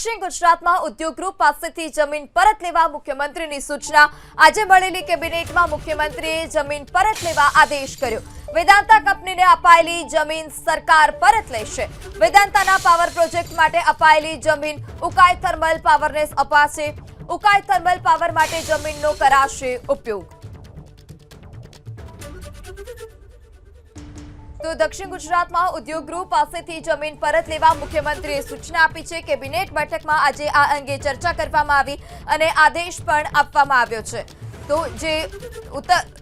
દક્ષિણ ગુજરાતમાં ઉદ્યોગ ગ્રુપ પાસેથી જમીન પરત લેવા મુખ્યમંત્રીની સૂચના। આજે મળેલી કેબિનેટમાં મુખ્યમંત્રીએ જમીન પરત લેવા આદેશ કર્યો। વેદાંતા કંપનીને અપાયેલી જમીન સરકાર પરત લેશે। વેદાંતાના પાવર પ્રોજેક્ટ માટે અપાયેલી જમીન ઉકાઈ થર્મલ પાવરને અપાશે। ઉકાઈ થર્મલ પાવર માટે જમીનનો કરાશે ઉપયોગ। तो दक्षिण गुजरात में उद्योग ग्रुप पासेथी जमीन परत लेवा मुख्यमंत्रीए सूचना आपी छे। केबिनेट बैठक में आज आ अंगे चर्चा करवामां आवी अने आदेश पण आपवामां आव्यो छे। तो जे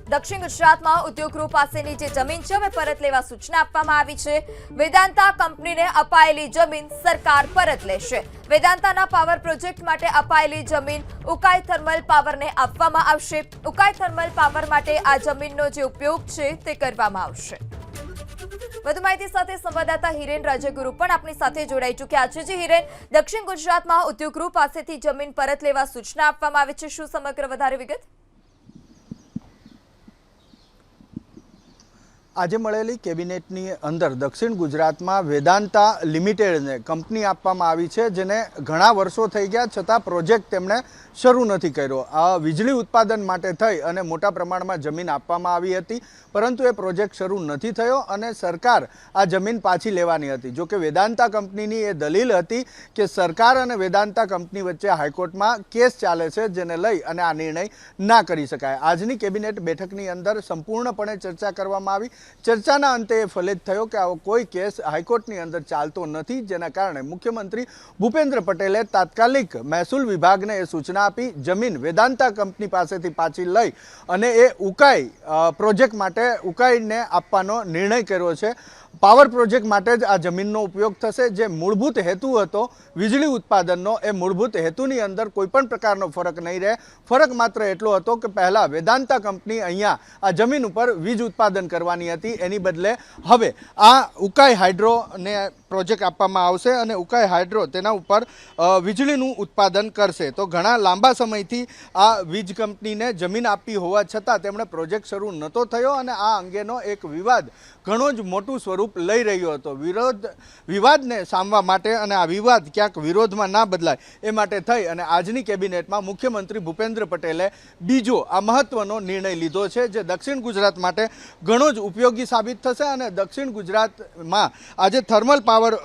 दक्षिण गुजरात में उद्योग ग्रुप पासेनी जे जमीन छे हवे परत लेवा सूचना आपवामां आवी छे। वेदांता कंपनीने अपायेली जमीन सरकार परत लेशे। वेदांताना पावर प्रोजेक्ट माटे अपायेली जमीन उकाई थर्मल पावरने आपवामां आवशे। उकाई थर्मल पावर माटे आ जमीननो जे उपयोग छे ते करवामां आवशे। વધુ માહિતી સાથે સંવાદદાતા હિરેન રાજગુરુ પણ આપણી સાથે જોડાઈ ચૂક્યા છે। જે હિરેન, દક્ષિણ ગુજરાતમાં ઉદ્યોગ ગ્રુપ પાસેથી જમીન પરત લેવા સૂચના આપવામાં આવી છે, શું સમગ્ર વધારે વિગત? આજે મળેલી કેબિનેટની અંદર દક્ષિણ ગુજરાતમાં વેદાંતા લિમિટેડને કંપની આપવામાં આવી છે, જેને ઘણા વર્ષો થઈ ગયા છતાં પ્રોજેક્ટ તેમણે શરૂ નથી કર્યો। આ વીજળી ઉત્પાદન માટે થઈ અને મોટા પ્રમાણમાં જમીન આપવામાં આવી હતી, પરંતુ એ પ્રોજેક્ટ શરૂ નથી થયો અને સરકાર આ જમીન પાછી લેવાની હતી। જો કે વેદાંતા કંપનીની એ દલીલ હતી કે સરકાર અને વેદાંતા કંપની વચ્ચે હાઈકોર્ટમાં કેસ ચાલે છે, જેને લઈ અને આ નિર્ણય ના કરી શકાય। આજની કેબિનેટ બેઠકની અંદર સંપૂર્ણપણે ચર્ચા કરવામાં આવી। ચર્ચાના અંતે એ ફલિત થયો કે આવો કોઈ કેસ હાઈકોર્ટની અંદર ચાલતો નથી, જેના કારણે મુખ્યમંત્રી ભૂપેન્દ્ર પટેલે તાત્કાલિક મહેસૂલ વિભાગને એ સૂચના આપી જમીન વેદાંતા કંપની પાસેથી પાછી લઈ અને એ ઉકાઈ પ્રોજેક્ટ માટે ઉકાઈને આપવાનો निर्णय કર્યો છે। पावर प्रोजेक्ट माटे ज आ जमीननो उपयोग थशे। जे मूलभूत हेतु हतो वीजળી उत्पादननो, ए मूलभूत हेतुनी अंदर कोईपण प्रकारनो फरक नहीं रहे। फरक मात्र एटलो हतो के पहला वेदांता कंपनी अहींया आ जमीन उपर वीज उत्पादन करवानी हती, एनी बदले हवे आ उकाई हाइड्रो ने प्रोजेक्ट आपवामां आवशे अने उकाई हाइड्रो तेना उपर वीजळीनुं उत्पादन करशे। तो घणा लांबा समयथी आ वीज कंपनीने जमीन आपी होवा छतां तेमणे प्रोजेक्ट शरू नतो थयो अने आ अंगेनो एक विवाद घणो ज मोटुं स्वरूप लई रह्यो हतो। विवादने सामवा माटे अने आ विवाद क्यांक विरोधमां ना बदलाय ए माटे थई अने आजनी केबिनेटमां मुख्यमंत्री भूपेन्द्र पटेले बीजो आ महत्वनो निर्णय लीधो छे, जे दक्षिण गुजरात माटे घणो ज उपयोगी साबित थशे। अने दक्षिण गुजरातमां आजे थर्मल पावर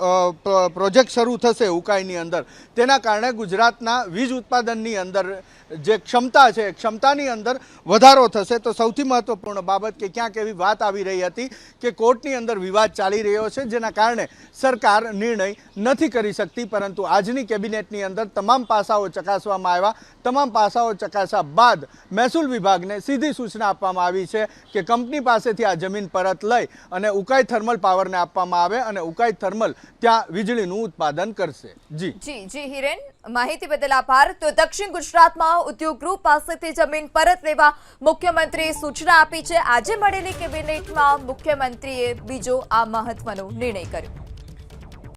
प्रोजेक्ट शरू थशे उकाईनी अंदर, तेना कारणे गुजरातना वीज उत्पादननी अंदर जे क्षमता छे क्षमतानी अंदर वधारो थशे। तो सौथी महत्वपूर्ण बाबत के क्यांक एवी वात आवी रही हती के कोर्टनी अंदर विवाद चाली रह्यो छे, जेना कारणे सरकार निर्णय नथी करी शकती। परंतु आजनी केबिनेटनी अंदर तमाम पासाओ चकासवामां आव्या। तमाम पासाओ चकास्या बाद महसूल विभागने सीधी सूचना आपवामां आवी छे के कंपनी पासेथी आ जमीन परत लई अने उकाई थर्मल पावरने आपवामां आवे अने उकाई थर्मल त्यां वीजळीनुं उत्पादन करशे। जी हिरेन, माहिती बदल आभार। तो दक्षिण गुजरात में उद्योग ग्रुप पासेथी जमीन परत लेवा मुख्यमंत्रीए सूचना आपी छे। आज मळेली केबिनेट में मुख्यमंत्रीए बीजो आ महत्वनो निर्णय कर्यो।